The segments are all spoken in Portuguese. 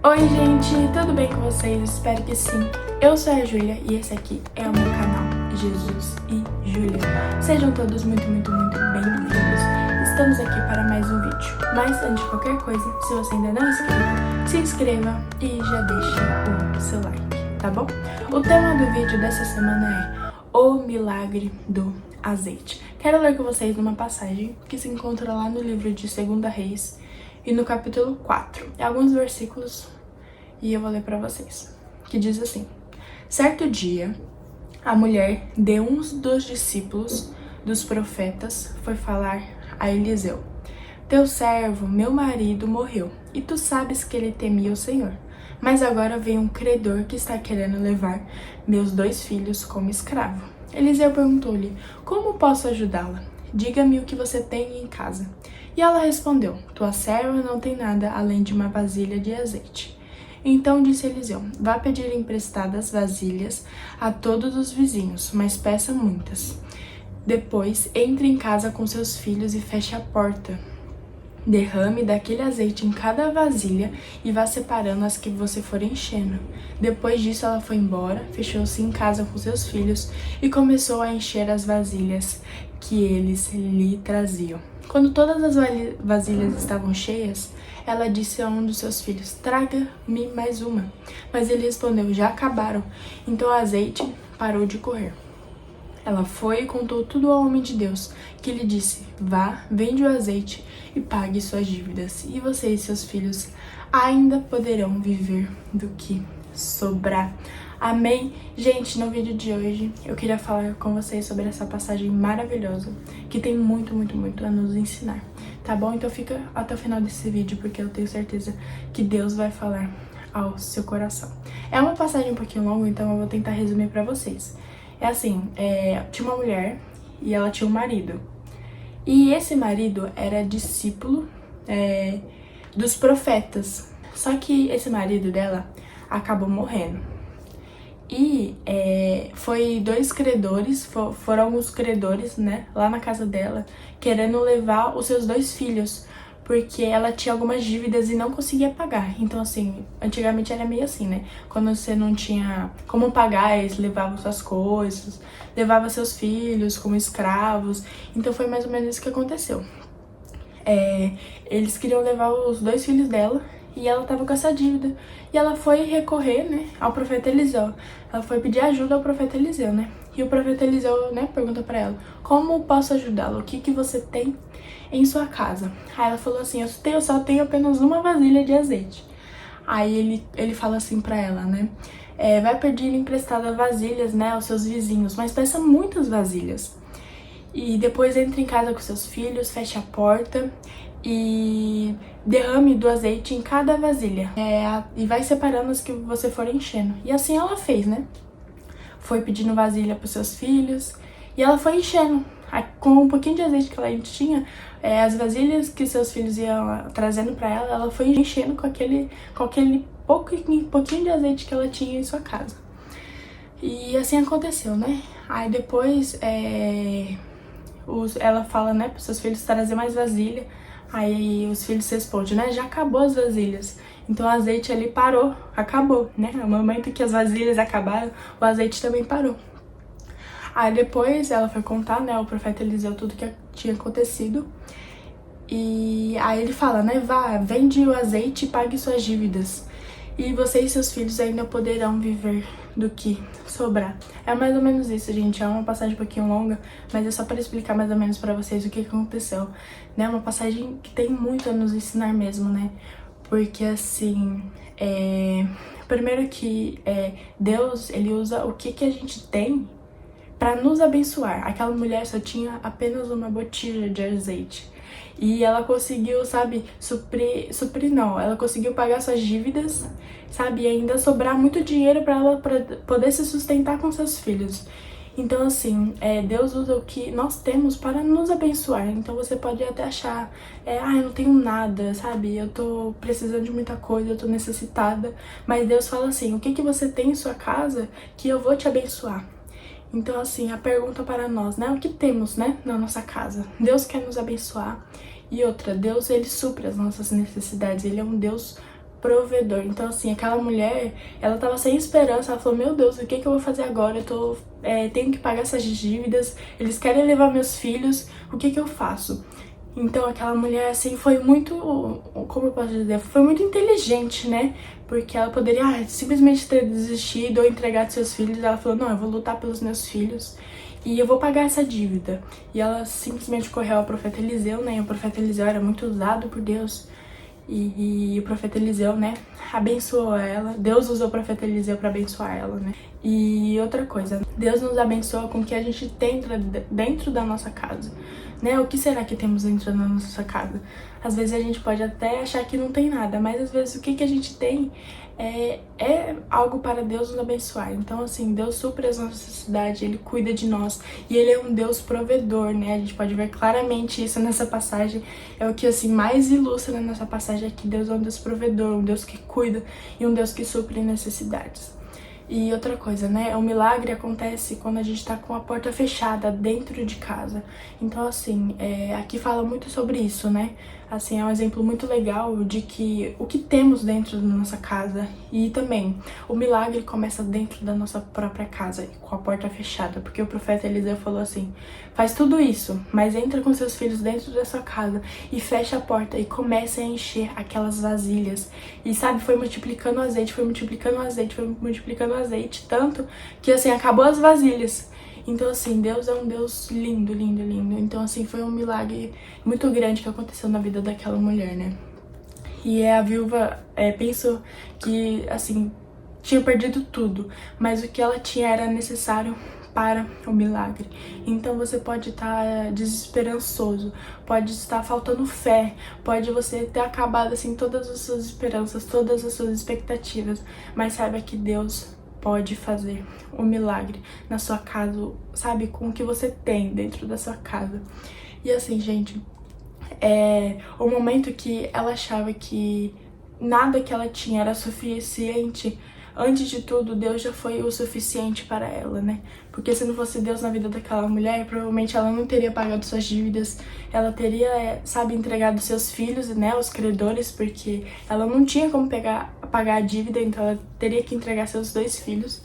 Oi gente, tudo bem com vocês? Espero que sim. Eu sou a Júlia e esse aqui é o meu canal Jesus e Júlia. Sejam todos muito bem-vindos. Estamos aqui para mais um vídeo. Mas antes de qualquer coisa, se você ainda não é inscrito, se inscreva e já deixe o seu like, tá bom? O tema do vídeo dessa semana é o milagre do azeite. Quero ler com vocês uma passagem que se encontra lá no livro de 2 Reis e no capítulo 4, alguns versículos, e eu vou ler para vocês, que diz assim: Certo dia, a mulher de um dos discípulos dos profetas foi falar a Eliseu: Teu servo, meu marido, morreu, e tu sabes que ele temia o Senhor. Mas agora vem um credor que está querendo levar meus 2 filhos como escravo. Eliseu perguntou-lhe: Como posso ajudá-la? Diga-me o que você tem em casa. E ela respondeu: Tua serva não tem nada além de uma vasilha de azeite. Então disse Eliseu: Vá pedir emprestadas vasilhas a todos os vizinhos, mas peça muitas. Depois entre em casa com seus filhos e feche a porta. Derrame daquele azeite em cada vasilha e vá separando as que você for enchendo. Depois disso ela foi embora, fechou-se em casa com seus filhos e começou a encher as vasilhas que eles lhe traziam. Quando todas as vasilhas estavam cheias, ela disse a um dos seus filhos: Traga-me mais uma. Mas ele respondeu: Já acabaram. Então o azeite parou de correr. Ela foi e contou tudo ao homem de Deus, que lhe disse: Vá, vende o azeite e pague suas dívidas, e você e seus filhos ainda poderão viver do que sobrar. Amém? Gente, no vídeo de hoje eu queria falar com vocês sobre essa passagem maravilhosa que tem muito a nos ensinar, tá bom? Então fica até o final desse vídeo, porque eu tenho certeza que Deus vai falar ao seu coração. É uma passagem um pouquinho longa, então eu vou tentar resumir pra vocês. É assim, tinha uma mulher e ela tinha um marido. E esse marido era discípulo dos profetas. Só que esse marido dela acabou morrendo. E foi 2 credores, foram alguns credores, né, lá na casa dela, querendo levar os seus 2 filhos, porque ela tinha algumas dívidas e não conseguia pagar. Então, assim, antigamente era meio assim, né? Quando você não tinha como pagar, eles levavam suas coisas, levavam seus filhos como escravos. Então foi mais ou menos isso que aconteceu. Eles queriam levar os 2 filhos dela e ela tava com essa dívida. E ela foi recorrer, né, ao profeta Eliseu. Ela foi pedir ajuda ao profeta Eliseu, né? E o profeta Eliseu, né, pergunta pra ela: Como posso ajudá-la? O que você tem em sua casa? Aí ela falou assim: Eu só tenho apenas uma vasilha de azeite. Aí ele fala assim pra ela, né? Vai pedir emprestada vasilhas, né, aos seus vizinhos, mas peça muitas vasilhas. E depois entre em casa com seus filhos, feche a porta e derrame do azeite em cada vasilha. E vai separando as que você for enchendo. E assim ela fez, né? Foi pedindo vasilha pros seus filhos e ela foi enchendo. Com um pouquinho de azeite que ela tinha, as vasilhas que seus filhos iam trazendo pra ela, ela foi enchendo com aquele pouquinho de azeite que ela tinha em sua casa. E assim aconteceu, né? Aí depois ela fala, né, pros seus filhos trazer mais vasilha. Aí os filhos respondem, né, já acabou as vasilhas. Então o azeite ali parou, acabou, né? No momento que as vasilhas acabaram, o azeite também parou. Aí depois ela foi contar, né, ao profeta Eliseu tudo que tinha acontecido. E aí ele fala, né, vá, vende o azeite e pague suas dívidas. E você e seus filhos ainda poderão viver do que sobrar. É mais ou menos isso, gente. É uma passagem um pouquinho longa, mas é só para explicar mais ou menos para vocês o que aconteceu, né? Uma passagem que tem muito a nos ensinar mesmo, né? Porque, assim, primeiro que Deus, ele usa o que a gente tem para nos abençoar. Aquela mulher só tinha apenas uma botija de azeite. E ela conseguiu, sabe, ela conseguiu pagar suas dívidas, sabe, e ainda sobrar muito dinheiro para ela poder se sustentar com seus filhos. Então, assim, Deus usa o que nós temos para nos abençoar. Então você pode até achar, eu não tenho nada, sabe, eu tô precisando de muita coisa, eu tô necessitada. Mas Deus fala assim: o que você tem em sua casa que eu vou te abençoar? Então, assim, a pergunta para nós, né? O que temos, né, na nossa casa? Deus quer nos abençoar. E outra, Deus, ele supre as nossas necessidades. Ele é um Deus provedor. Então, assim, aquela mulher, ela tava sem esperança, ela falou, meu Deus, o que que eu vou fazer agora? Tenho que pagar essas dívidas, eles querem levar meus filhos, o que que eu faço? Então, aquela mulher, assim, foi muito, como eu posso dizer, foi muito inteligente, né? Porque ela poderia simplesmente ter desistido ou entregado seus filhos. Ela falou, não, eu vou lutar pelos meus filhos e eu vou pagar essa dívida. E ela simplesmente correu ao profeta Eliseu, né? E o profeta Eliseu era muito usado por Deus. E o profeta Eliseu, né, abençoou ela. Deus usou o profeta Eliseu para abençoar ela, né? E outra coisa, Deus nos abençoa com o que a gente tem dentro da nossa casa, né? O que será que temos dentro da nossa casa? Às vezes a gente pode até achar que não tem nada, mas às vezes o que a gente tem é algo para Deus nos abençoar. Então, assim, Deus supre as nossas necessidades, Ele cuida de nós e Ele é um Deus provedor, né? A gente pode ver claramente isso nessa passagem. É o que, assim, mais ilustra nessa passagem é que Deus é um Deus provedor, um Deus que cuida e um Deus que supre necessidades. E outra coisa, né? O milagre acontece quando a gente tá com a porta fechada dentro de casa. Então, assim, aqui fala muito sobre isso, né? Assim, é um exemplo muito legal de que o que temos dentro da nossa casa. E também, o milagre começa dentro da nossa própria casa, com a porta fechada. Porque o profeta Eliseu falou assim, faz tudo isso, mas entra com seus filhos dentro da sua casa e fecha a porta e começa a encher aquelas vasilhas. E sabe, foi multiplicando o azeite, foi multiplicando o azeite, foi multiplicando o azeite, tanto que, assim, acabou as vasilhas. Então, assim, Deus é um Deus lindo, lindo, lindo. Então, assim, foi um milagre muito grande que aconteceu na vida daquela mulher, né? E a viúva pensou que, assim, tinha perdido tudo, mas o que ela tinha era necessário para o milagre. Então você pode estar desesperançoso, pode estar faltando fé, pode você ter acabado, assim, todas as suas esperanças, todas as suas expectativas, mas saiba que Deus pode fazer um milagre na sua casa, sabe, com o que você tem dentro da sua casa. E assim, gente, o momento que ela achava que nada que ela tinha era suficiente, antes de tudo, Deus já foi o suficiente para ela, né? Porque se não fosse Deus na vida daquela mulher, provavelmente ela não teria pagado suas dívidas, ela teria, sabe, entregado seus filhos, né, os credores, porque ela não tinha como pagar a dívida, então ela teria que entregar seus 2 filhos.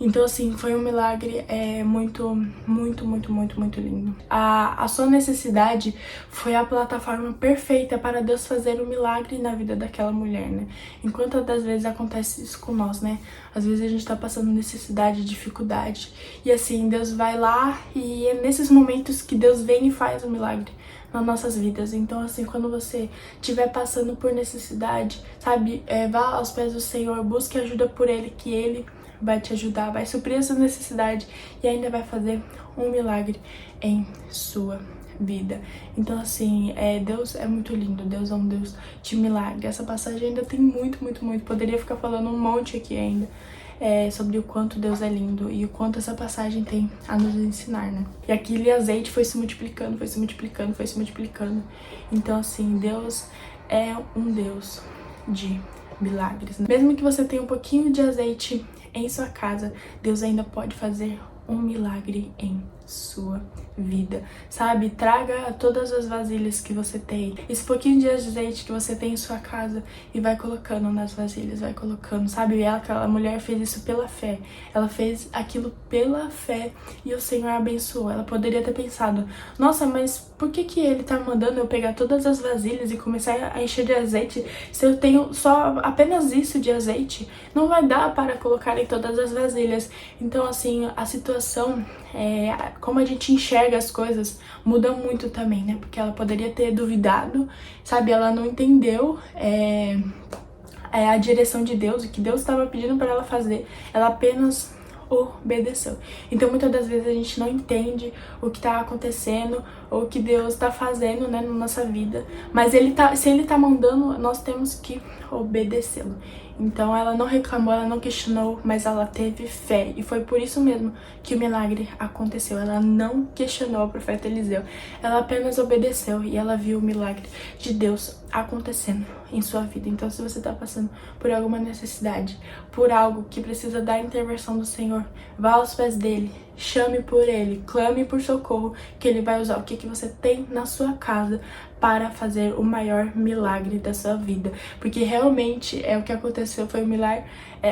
Então, assim, foi um milagre muito, muito, muito, muito, muito lindo. A sua necessidade foi a plataforma perfeita para Deus fazer um milagre na vida daquela mulher, né? Enquanto das vezes acontece isso com nós, né? Às vezes a gente tá passando necessidade, dificuldade, e assim, Deus vai lá e é nesses momentos que Deus vem e faz o milagre nas nossas vidas. Então, assim, quando você estiver passando por necessidade, sabe, vá aos pés do Senhor, busque ajuda por Ele, que Ele vai te ajudar, vai suprir essa necessidade e ainda vai fazer um milagre em sua vida. Então, assim, Deus é muito lindo, Deus é um Deus de milagre. Essa passagem ainda tem muito, muito, muito. Poderia ficar falando um monte aqui ainda sobre o quanto Deus é lindo e o quanto essa passagem tem a nos ensinar, né? E aquele azeite foi se multiplicando, foi se multiplicando, foi se multiplicando. Então, assim, Deus é um Deus de milagres, né? Mesmo que você tenha um pouquinho de azeite em sua casa, Deus ainda pode fazer um milagre em sua vida, sabe? Traga todas as vasilhas que você tem, esse pouquinho de azeite que você tem em sua casa e vai colocando nas vasilhas, vai colocando, sabe? E aquela mulher fez isso pela fé, ela fez aquilo pela fé e o Senhor abençoou. Ela poderia ter pensado, nossa, mas por que ele tá mandando eu pegar todas as vasilhas e começar a encher de azeite se eu tenho só apenas isso de azeite? Não vai dar para colocar em todas as vasilhas. Então, assim, a situação, como a gente enxerga as coisas, muda muito também, né? Porque ela poderia ter duvidado, sabe? Ela não entendeu a direção de Deus, o que Deus estava pedindo para ela fazer. Ela apenas obedeceu. Então, muitas das vezes a gente não entende o que está acontecendo ou o que Deus está fazendo, né, na nossa vida. Mas se Ele tá mandando, nós temos que obedecê-lo. Então, ela não reclamou, ela não questionou, mas ela teve fé. E foi por isso mesmo que o milagre aconteceu. Ela não questionou o profeta Eliseu. Ela apenas obedeceu e ela viu o milagre de Deus acontecendo em sua vida. Então, se você está passando por alguma necessidade, por algo que precisa da intervenção do Senhor, vá aos pés dele, chame por ele, clame por socorro, que ele vai usar o que você tem na sua casa para fazer o maior milagre da sua vida. Porque realmente o que aconteceu foi um milagre.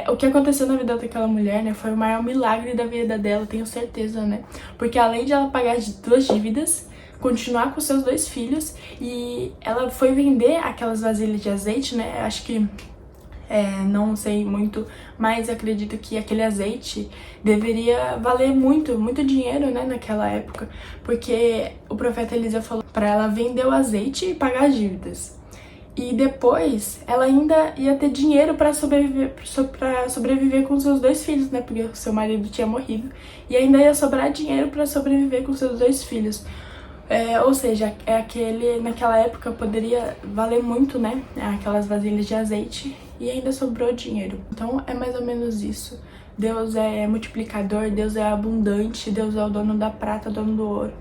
O que aconteceu na vida daquela mulher, né, foi o maior milagre da vida dela, tenho certeza, né? Porque além de ela pagar as 2 dívidas, continuar com seus 2 filhos, e ela foi vender aquelas vasilhas de azeite, né? Acho que não sei muito, mas acredito que aquele azeite deveria valer muito, muito dinheiro, né, naquela época, porque o profeta Eliseu falou para ela vender o azeite e pagar as dívidas. E depois ela ainda ia ter dinheiro para sobreviver com seus 2 filhos, né? Porque o seu marido tinha morrido. E ainda ia sobrar dinheiro para sobreviver com seus 2 filhos. Ou seja, naquela época poderia valer muito, né? Aquelas vasilhas de azeite, e ainda sobrou dinheiro. Então é mais ou menos isso. Deus é multiplicador, Deus é abundante, Deus é o dono da prata, dono do ouro.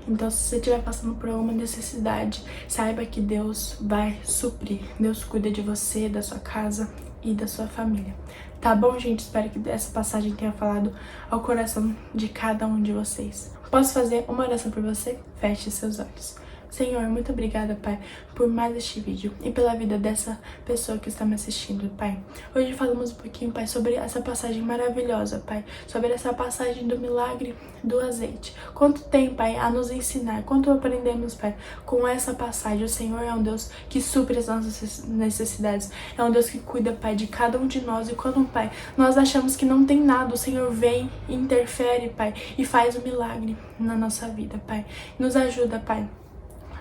Então, se você estiver passando por alguma necessidade, saiba que Deus vai suprir. Deus cuida de você, da sua casa e da sua família. Tá bom, gente? Espero que essa passagem tenha falado ao coração de cada um de vocês. Posso fazer uma oração por você? Feche seus olhos. Senhor, muito obrigada, Pai, por mais este vídeo e pela vida dessa pessoa que está me assistindo, Pai. Hoje falamos um pouquinho, Pai, sobre essa passagem maravilhosa, Pai, sobre essa passagem do milagre do azeite. Quanto tem, Pai, a nos ensinar, quanto aprendemos, Pai, com essa passagem. O Senhor é um Deus que supre as nossas necessidades, é um Deus que cuida, Pai, de cada um de nós. E quando, Pai, nós achamos que não tem nada, o Senhor vem, interfere, Pai, e faz o milagre na nossa vida, Pai. Nos ajuda, Pai,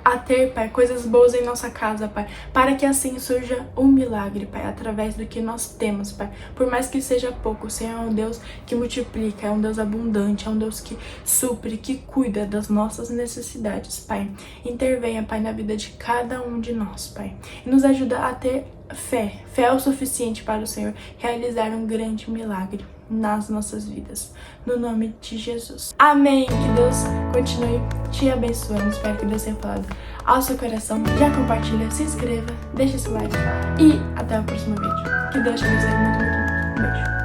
a ter, Pai, coisas boas em nossa casa, Pai, para que assim surja um milagre, Pai, através do que nós temos, Pai. Por mais que seja pouco, o Senhor é um Deus que multiplica, é um Deus abundante, é um Deus que supre, que cuida das nossas necessidades, Pai. Intervenha, Pai, na vida de cada um de nós, Pai, e nos ajuda a ter fé o suficiente para o Senhor realizar um grande milagre nas nossas vidas, no nome de Jesus. Amém. Que Deus continue te abençoando. Espero que Deus tenha falado ao seu coração. Já compartilha, se inscreva, deixa seu like e até o próximo vídeo. Que Deus te abençoe muito, muito, muito. Um beijo.